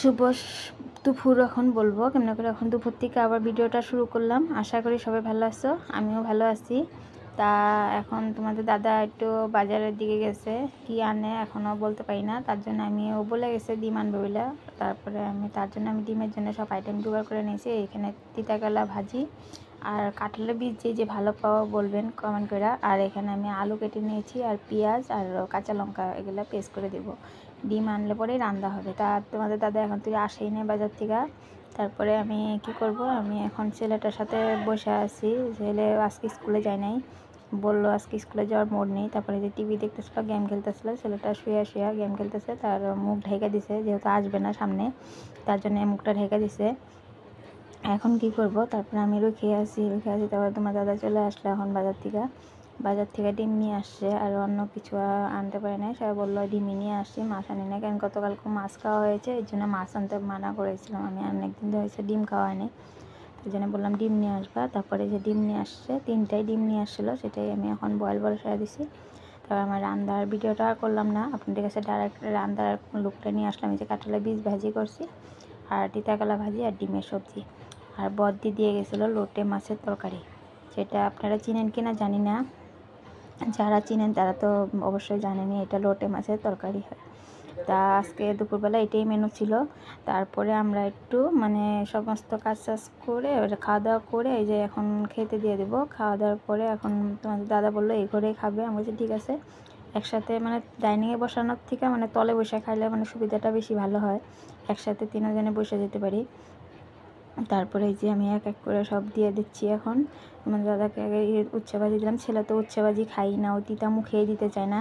শুভ দুপুর এখন বলবো কেমন করে এখন দুপুর থেকে আবার ভিডিওটা শুরু করলাম। আশা করি সবাই ভালো আছো, আমিও ভালো আছি। তা এখন তোমাদের দাদা একটু বাজারের দিকে গেছে, কি আনে এখনও বলতে পারি না। তার জন্য ও বলে গেছে ডিম আনবে বলে। তারপরে তার জন্য আমি ডিমের জন্য সব আইটেম জোগাড় করে নিয়েছি। এখানে তিতাকলা ভাজি আর কাঁঠালের বীজ যে ভালো পাওয়া বলবেন কমেন্ট করে। আর এখানে আমি আলু কেটে নিয়েছি আর পেঁয়াজ আর কাঁচা লঙ্কা এগুলো পেস্ট করে দেবো। ডিম আনলে পরেই রান্না হবে। তা তোমাদের দাদা এখন থেকে আসেই নেই বাজার থেকে। তারপরে আমি কি করব, আমি এখন ছেলেটার সাথে বসে আছি। ছেলে আজকে স্কুলে যায় নাই, বললো আজকে স্কুলে যাওয়ার মোড নেই। তারপরে যে টিভি দেখতেছিল, গেম খেলতেছিল, ছেলেটা শুয়ে গেম খেলতেছে। তার মুখ ঢেকে দিছে, যেহেতু আসবে না সামনে, তার জন্য মুখটা ঢেকে দিছে। এখন কি করব, তারপরে আমি রুখে আছি। তারপরে তোমার দাদা চলে আসলো এখন বাজার থেকে ডিম নিয়ে আসছে। আর অন্য কিছু আনতে পারে না, সবাই বললো ডিমই নিয়ে আসছি, মাছ আনি না। কারণ গতকালকে মাছ খাওয়া হয়েছে, এই জন্য মাছ আনতে মানা করেছিলাম আমি। অনেকদিন ধরে হয়েছে ডিম খাওয়া হয়নি, এই জন্য বললাম ডিম নিয়ে আসবা। তারপরে যে ডিম নিয়ে আসছে, 3টাই ডিম নিয়ে আসছিলো, সেটাই আমি এখন বয়েল বসায় দিছি। তারপর আমার রান্নার ভিডিওটা আর করলাম না, আপনাদের কাছে ডাইরেক্ট রান্নার লুকটা নিয়ে আসলাম। এই যে কাঁঠালের বীজ ভাজি করছি, আর তিতাকলা ভাজি আর ডিমের সবজি। আর বদ্দি দিয়ে গেছিলো লোটে মাছের তরকারি, সেটা আপনারা চিনেন কিনা জানি না। যারা চিনেন তারা তো অবশ্যই জানেনই, এটা লোটে মাছের তরকারি হয়। তা আজকে দুপুরবেলা এটাই মেনু ছিল। তারপরে আমরা একটু সমস্ত কাজ করে খাওয়া দাওয়া করে এই যে এখন খেতে দিয়ে দেবো। খাওয়া দাওয়ার পরে এখন তোমাদের দাদা বললো এই ঘরেই খাবে। আমি বলছি ঠিক আছে। একসাথে ডাইনিংয়ে বসানোর থেকে তলে বসে খাইলে সুবিধাটা বেশি ভালো হয়, একসাথে 3জনে বসে যেতে পারি। তারপরে এই যে আমি এক এক করে সব দিয়ে দিচ্ছি। এখন আমার দাদাকে আগে উচ্ছে ভাজি দিলাম। ছেলে তো উচ্ছে ভাজি খাই না, ও তিতা মুখেই দিতে চায় না।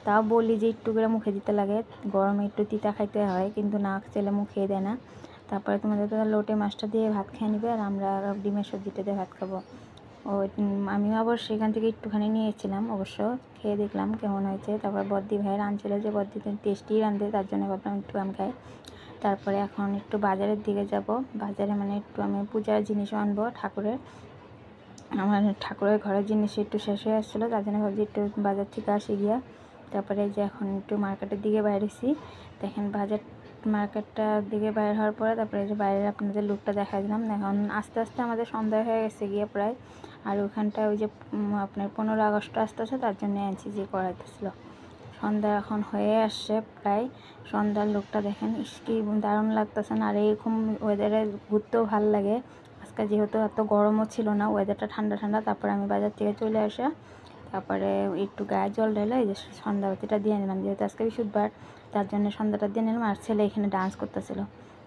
তাও বলি যে একটু করে মুখে দিতে লাগে, গরমে একটু তিতা খাইতে হয়, কিন্তু না, ছেলে মুখে দেয় না। তারপরে তোমাদের দাদা লোটে মাছটা দিয়ে ভাত খেয়ে নেবে, আর আমরা ডিমের সবজিটা দিয়ে ভাত খাবো। আমিও আবার সেখান থেকে একটুখানি নিয়েছিলাম, অবশ্য খেয়ে দেখলাম কেমন হয়েছে। তারপর বদ্দি ভাইয়ের আনছিল, যে বদ্দি টেস্টি রাঁধে, তার জন্য ভাবলাম একটু আমি খাই। তারপরে এখন একটু বাজারের দিকে যাব। বাজারে একটু আমি পূজার জিনিসও আনবো ঠাকুরের। আমার ঠাকুরের ঘরের জিনিস একটু শেষ হয়ে আসছিলো, তার জন্য ভাবছি একটু বাজার থেকে আসি গিয়া। তারপরে যে এখন একটু মার্কেটের দিকে বাইরেছি। দেখেন মার্কেটটার দিকে বাইরে হওয়ার পরে তারপরে যে বাইরের আপনাদের লুকটা দেখা দিলাম। এখন আস্তে আস্তে আমাদের সন্ধ্যা হয়ে গেছে গিয়ে প্রায়। আর ওখানটায় ওই যে আপনার 15 আগস্ট আসতেছে, তার জন্য এনসি যে করাইতেছিল। সন্ধ্যা এখন হয়ে আসছে প্রায়। সন্ধ্যার লোকটা দেখেন, কি দারুণ লাগতেছে না। আর এরকম ওয়েদারে ঘুরতেও ভালো লাগে। আজকে যেহেতু এত গরমও ছিল না, ওয়েদারটা ঠান্ডা ঠান্ডা। তারপরে আমি বাজার থেকে চলে আসা, তারপরে একটু গায়ে জল ঢেলে এই যে সন্ধ্যাবাতিটা দিয়ে নিলাম। যেহেতু আজকে বৃহস্পতিবার, তার জন্য সন্ধ্যাটা দিয়ে নিলাম। আর ছেলে এখানে ডান্স করতেছিল।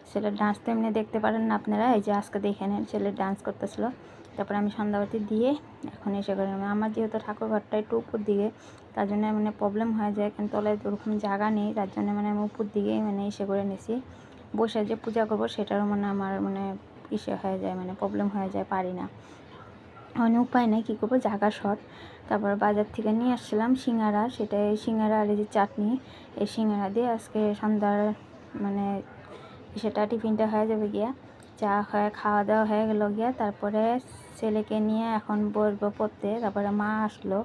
ছেলের ডান্স তো এমনি দেখতে পারেন না আপনারা, এই যে আজকে দেখে নেন, ছেলে ডান্স করতেছিল। তারপরে আমি সন্ধ্যাবাতি দিয়ে এখন এসে করে আমার যেহেতু ঠাকুর ঘরটা একটু উপর দিকে, তার জন্য প্রবলেম হয়ে যায়, কিন্তু তলায় ওরকম জায়গা নেই। তার জন্য আমি উপর দিকেই এসে করে নিছি। বসে যে পূজা করবো সেটারও আমার ইসে হয়ে যায়, প্রবলেম হয়ে যায়, পারি না। উপায় নেই, কী করবো, জায়গা শর্ট। তারপর বাজার থেকে নিয়ে আসছিলাম সিঙ্গারা, সেটাই সিঙ্গারা আর এই যে চাটনি। এই সিঙ্গারা দিয়ে আজকে সন্ধ্যার সেটা টিফিনটা হয়ে যাবে গিয়া। চা হয়ে খাওয়া দাওয়া হয়ে গেল গিয়া। তারপরে ছেলেকে নিয়ে এখন বসবো পড়তে। তারপরে মা আসলো,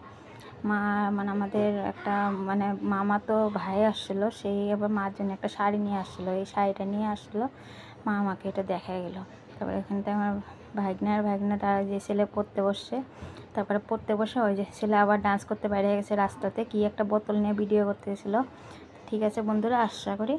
মা আমাদের একটা মামা তো ভাই আসছিলো, সেই আবার মার জন্য একটা শাড়ি নিয়ে আসছিলো। এই শাড়িটা নিয়ে আসলো, মা আমাকে এটা দেখা গেলো। তারপরে এখানটায় আমার ভাগনাটা যে ছেলে পড়তে বসছে। তারপরে পড়তে বসে ওই যে ছেলে আবার ডান্স করতে বাইরে গেছে রাস্তাতে, কি একটা বোতল নিয়ে ভিডিও করতে গেছিলো। ঠিক আছে বন্ধুরা, আশা করি